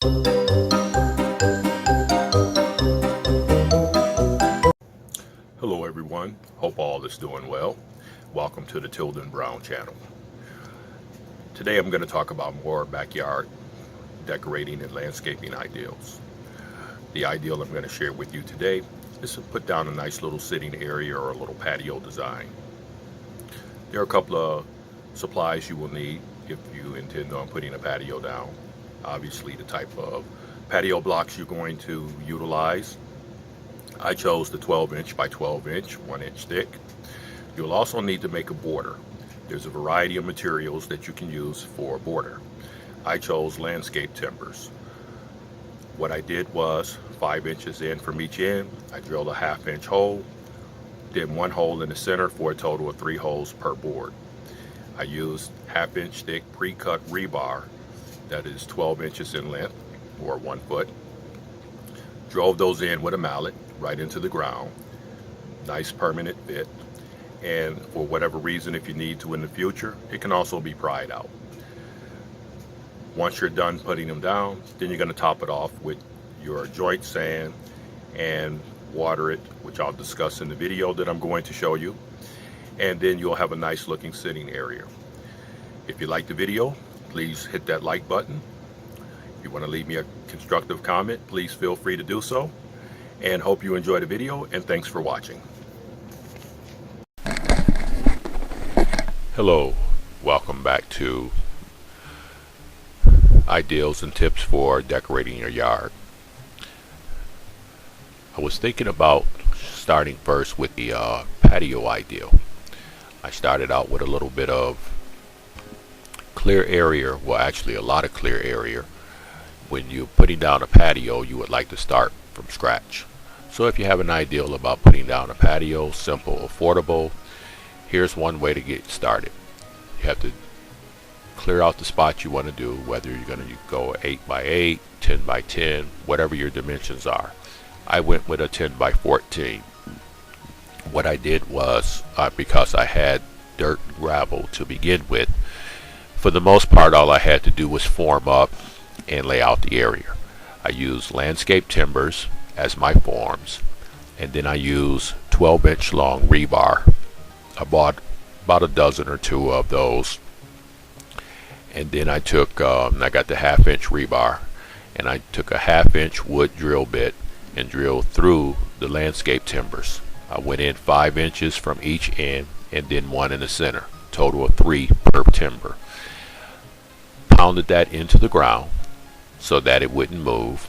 Hello everyone, hope all is doing well. Welcome to the Tilden Brown channel. Today I'm going to talk about more backyard decorating and landscaping ideals. The ideal I'm going to share with you today is to put down a nice little sitting area or a little patio design. There are a couple of supplies you will need if you intend on putting a patio down. Obviously the type of patio blocks you're going to utilize. I chose the 12-inch by 12-inch, 1-inch thick. You'll also need to make a border. There's a variety of materials that you can use for a border. I chose landscape timbers. What I did was 5 inches in from each end. I drilled a 1/2-inch hole, did 1 hole in the center for a total of 3 holes per board. I used 1/2-inch thick pre-cut rebar that is 12 inches in length or 1 foot. Drove those in with a mallet right into the ground. Nice permanent fit. And for whatever reason, if you need to in the future, it can also be pried out. Once you're done putting them down, then you're going to top it off with your joint sand and water it, which I'll discuss in the video that I'm going to show you. And then you'll have a nice looking sitting area. If you like the video, please hit that like button. If you want to leave me a constructive comment, please feel free to do so. And hope you enjoy the video, and thanks for watching. Hello, welcome back to Ideals and Tips for Decorating Your Yard. I was thinking about starting first with the patio ideal. I started out with a little bit of clear area, well actually a lot of clear area. When you're putting down a patio, you would like to start from scratch. So if you have an ideal about putting down a patio, simple, affordable, here's one way to get started. You have to clear out the spot you want to do, whether you're going to go 8 by 8, 10 by 10, whatever your dimensions are. I went with a 10 by 14. What I did was, because I had dirt and gravel to begin with, for the most part all I had to do was form up and lay out the area. I used landscape timbers as my forms, and then I used 12-inch long rebar. I bought about a dozen or two of those, and then I took I got the 1/2-inch rebar, and I took a 1/2-inch wood drill bit and drilled through the landscape timbers. I went in 5 inches from each end and then 1 in the center, total of 3 per timber. Pounded that into the ground so that it wouldn't move.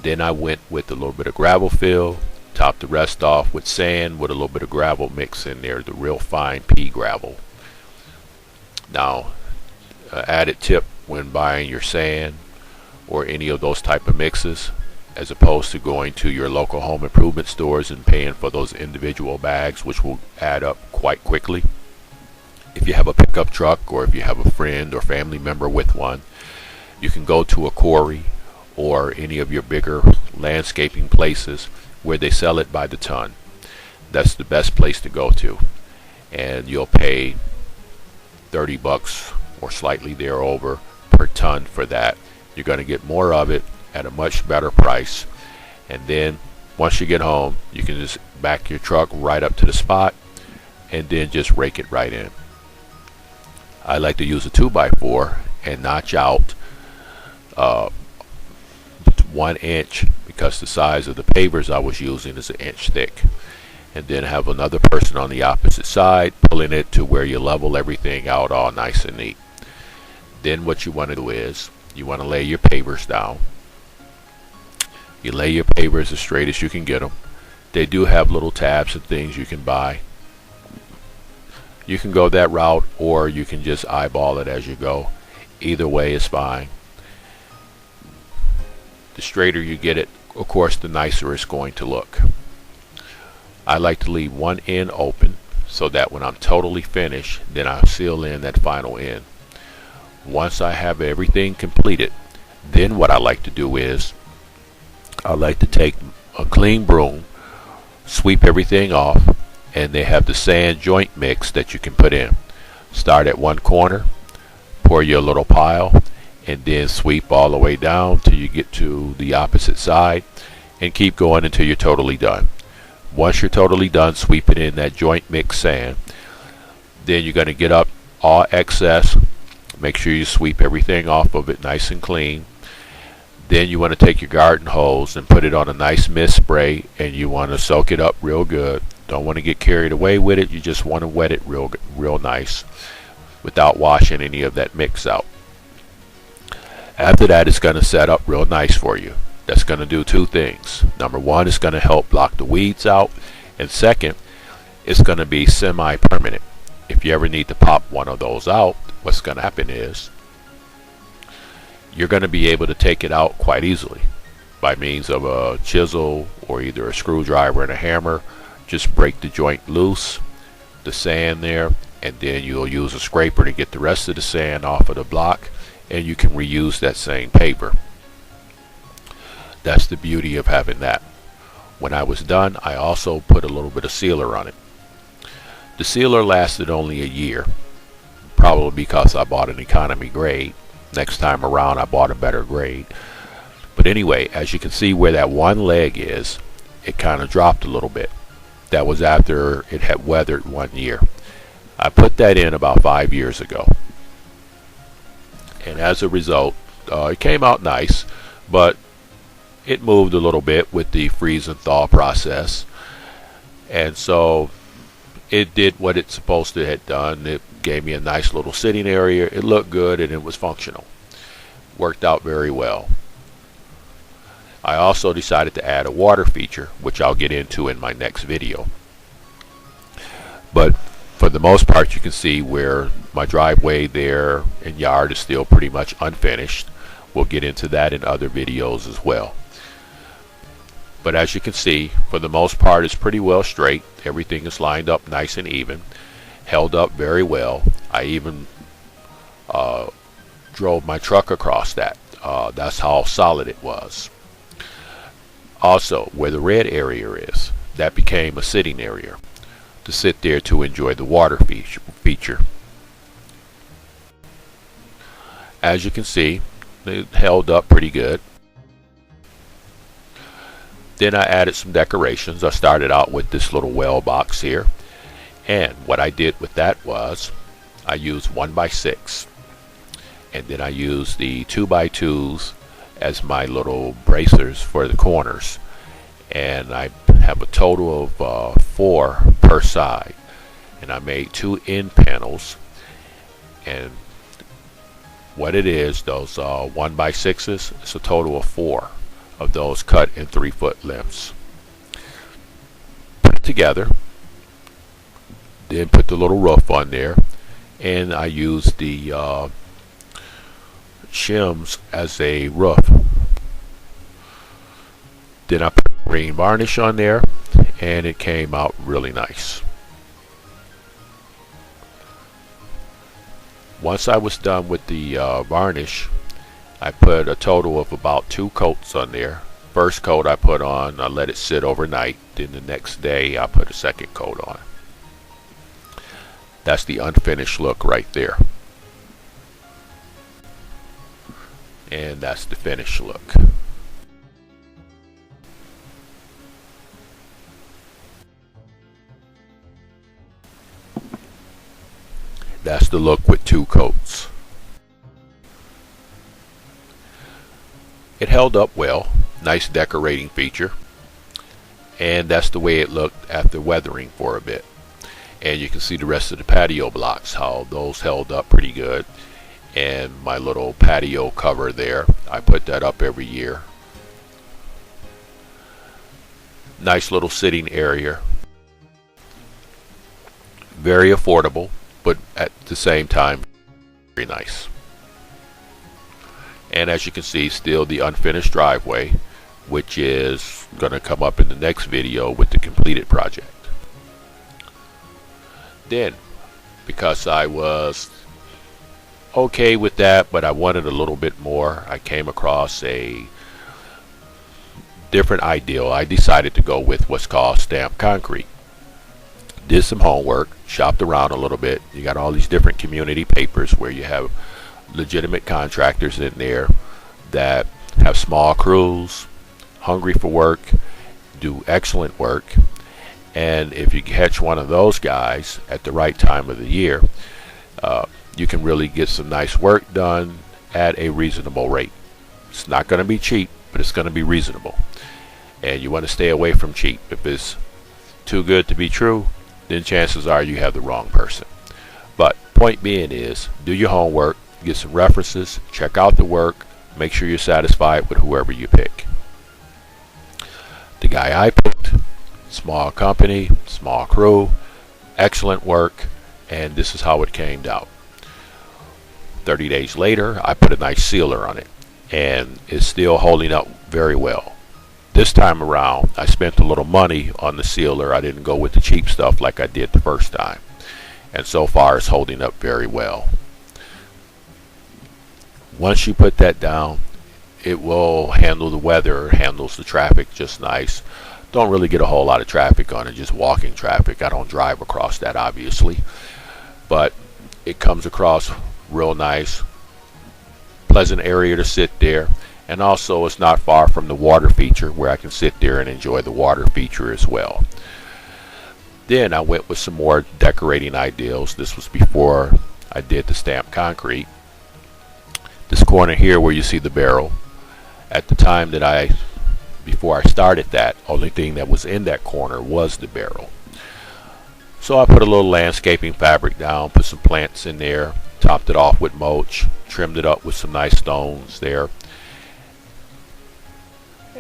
Then I went with a little bit of gravel fill, topped the rest off with sand with a little bit of gravel mix in there, the real fine pea gravel. Now, added tip when buying your sand or any of those type of mixes, as opposed to going to your local home improvement stores and paying for those individual bags, which will add up quite quickly. If you have a pickup truck, or if you have a friend or family member with one, you can go to a quarry or any of your bigger landscaping places where they sell it by the ton. That's the best place to go to, and you'll pay 30 bucks or slightly thereover per ton for that. You're going to get more of it at a much better price, and then once you get home you can just back your truck right up to the spot and then just rake it right in. I like to use a 2x4 and notch out 1 inch, because the size of the pavers I was using is 1 inch thick, and then have another person on the opposite side pulling it to where you level everything out all nice and neat. Then what you want to do is you want to lay your pavers down. You lay your pavers as straight as you can get them. They do have little tabs and things you can buy. You can go that route, or you can just eyeball it as you go. Either way is fine. The straighter you get it, of course, the nicer it's going to look. I like to leave one end open so that when I'm totally finished, then I'll seal in that final end. Once I have everything completed, then what I like to do is I like to take a clean broom, sweep everything off, and they have the sand joint mix that you can put in. Start at one corner, pour your little pile, and then sweep all the way down till you get to the opposite side, and keep going until you're totally done. Once you're totally done sweeping in that joint mix sand, then you're going to get up all excess. Make sure you sweep everything off of it nice and clean. Then you want to take your garden hose and put it on a nice mist spray, and you want to soak it up real good. Don't want to get carried away with it. You just want to wet it real nice without washing any of that mix out. After that, it's going to set up real nice for you. That's going to do two things. Number one, it's going to help block the weeds out, and second, it's going to be semi-permanent. If you ever need to pop one of those out, what's going to happen is you're going to be able to take it out quite easily by means of a chisel or either a screwdriver and a hammer. Just break the joint loose, the sand there, and then you'll use a scraper to get the rest of the sand off of the block, and you can reuse that same paper. That's the beauty of having that. When I was done, I also put a little bit of sealer on it. The sealer lasted only a year, probably because I bought an economy grade. Next time around I bought a better grade. But anyway, as you can see where that one leg is, it kind of dropped a little bit. That was after it had weathered 1 year. I put that in about 5 years ago. And as a result, it came out nice, but it moved a little bit with the freeze and thaw process. And so it did what it's supposed to have done. It gave me a nice little sitting area. It looked good and it was functional. Worked out very well. I also decided to add a water feature, which I'll get into in my next video. But for the most part, you can see where my driveway there and yard is still pretty much unfinished. We'll get into that in other videos as well. But as you can see, for the most part, it's pretty well straight. Everything is lined up nice and even. Held up very well. I even drove my truck across that. That's how solid it was. Also, where the red area is, that became a sitting area to sit there to enjoy the water feature. As you can see, it held up pretty good. Then I added some decorations. I started out with this little well box here, and what I did with that was I used 1x6, and then I used the 2x2s as my little bracers for the corners, and I have a total of 4 per side, and I made 2 end panels. And what it is, those 1x6s, it's a total of 4 of those cut in 3-foot lengths. Put it together, then put the little roof on there, and I used the shims as a roof. Then I put green varnish on there, and it came out really nice. Once I was done with the varnish, I put a total of about 2 coats on there. First coat I put on, I let it sit overnight. Then the next day I put a second coat on. That's the unfinished look right there. And that's the finished look. That's the look with 2 coats. It held up well, nice decorating feature, and that's the way it looked after weathering for a bit. And you can see the rest of the patio blocks, how those held up pretty good. And my little patio cover there, I put that up every year. Nice little sitting area. Very affordable, but at the same time very nice. And as you can see, still the unfinished driveway, which is going to come up in the next video with the completed project. Then, because I was okay with that, but I wanted a little bit more, I came across a different ideal. I decided to go with what's called stamped concrete. Did some homework, shopped around a little bit. You got all these different community papers where you have legitimate contractors in there that have small crews, hungry for work, do excellent work. And if you catch one of those guys at the right time of the year, you can really get some nice work done at a reasonable rate. It's not going to be cheap, but it's going to be reasonable. And you want to stay away from cheap. If it's too good to be true, then chances are you have the wrong person. But point being is, do your homework, get some references, check out the work, make sure you're satisfied with whoever you pick. The guy I picked, small company, small crew, excellent work, and this is how it came out. 30 days later, I put a nice sealer on it, and it's still holding up very well. This time around, I spent a little money on the sealer. I didn't go with the cheap stuff like I did the first time. And so far, it's holding up very well. Once you put that down, it will handle the weather, handles the traffic just nice. Don't really get a whole lot of traffic on it, just walking traffic. I don't drive across that, obviously. But it comes across real nice. Pleasant area to sit there. And also, it's not far from the water feature where I can sit there and enjoy the water feature as well. Then I went with some more decorating ideals. This was before I did the stamped concrete. This corner here where you see the barrel. At the time that before I started that, only thing that was in that corner was the barrel. So I put a little landscaping fabric down, put some plants in there, topped it off with mulch, trimmed it up with some nice stones there.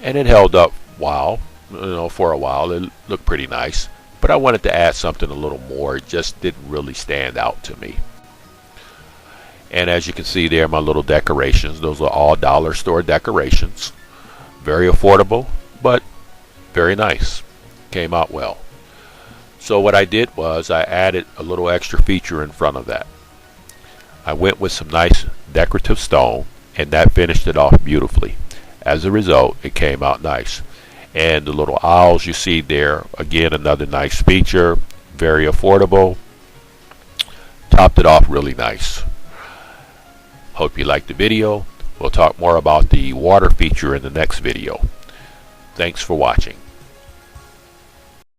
And it held up for a while. It looked pretty nice. But I wanted to add something a little more. It just didn't really stand out to me. And as you can see there, my little decorations, those are all dollar store decorations. Very affordable, but very nice. Came out well. So what I did was I added a little extra feature in front of that. I went with some nice decorative stone, and that finished it off beautifully. As a result, it came out nice. And the little owls you see there, again, another nice feature, very affordable. Topped it off really nice. Hope you liked the video. We'll talk more about the water feature in the next video. Thanks for watching.